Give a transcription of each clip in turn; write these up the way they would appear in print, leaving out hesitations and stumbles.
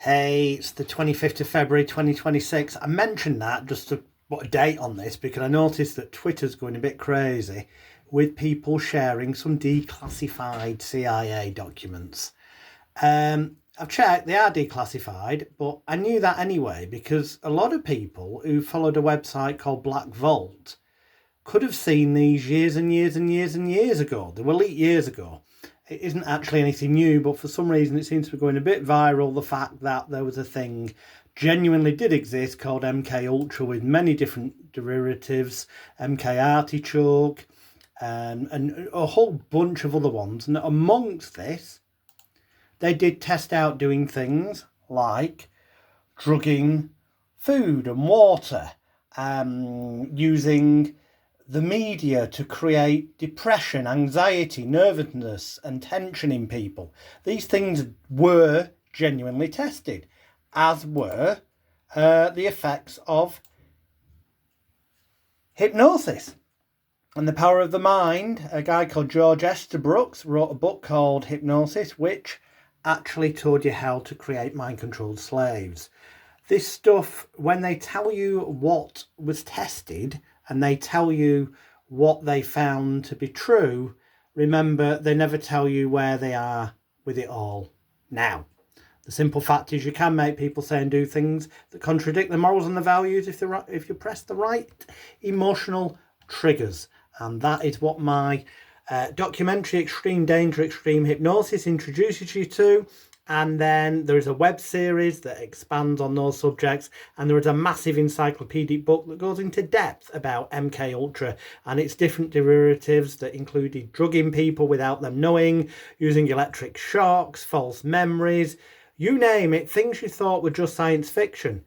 Hey, it's the 25th of February 2026. I mentioned that just to put a date on this because I noticed that Twitter's going a bit crazy with people sharing some declassified CIA documents. I've checked, they are declassified, but I knew that anyway because a lot of people who followed a website called Black Vault could have seen these years and years and years and years ago. They were leaked years ago. It isn't actually anything new, but for some reason it seems to be going a bit viral, the fact that there was a thing genuinely did exist called MK-Ultra with many different derivatives, MK-Artichoke, and a whole bunch of other ones. And amongst this, they did test out doing things like drugging food and water, using the media to create depression, anxiety, nervousness and tension in people. These things were genuinely tested, as were the effects of hypnosis and the power of the mind. A guy called George Estabrooks wrote a book called Hypnosis, which actually told you how to create mind-controlled slaves. This stuff, when they tell you what was tested and they tell you what they found to be true, remember, they never tell you where they are with it all now. The simple fact is you can make people say and do things that contradict the morals and the values if you press the right emotional triggers. And that is what my documentary Extreme Danger, Extreme Hypnosis introduces you to. And then there is a web series that expands on those subjects, and there is a massive encyclopedic book that goes into depth about MKUltra and its different derivatives that included drugging people without them knowing, using electric shocks, false memories, you name it, things you thought were just science fiction.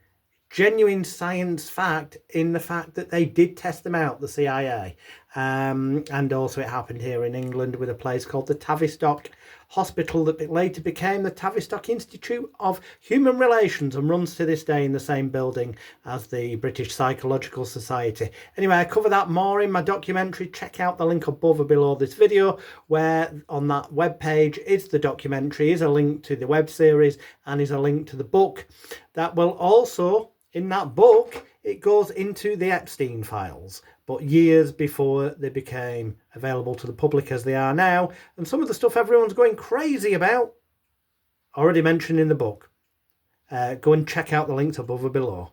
Genuine science fact in the fact that they did test them out, the CIA. And also it happened here in England with a place called the Tavistock Hospital that later became the Tavistock Institute of Human Relations and runs to this day in the same building as the British Psychological Society. Anyway, I cover that more in my documentary. Check out the link above or below this video, where on that web page is the documentary, is a link to the web series, and is a link to the book. That will also, in that book, it goes into the Epstein files, but years before they became available to the public as they are now. And some of the stuff everyone's going crazy about, already mentioned in the book. Go and check out the links above or below.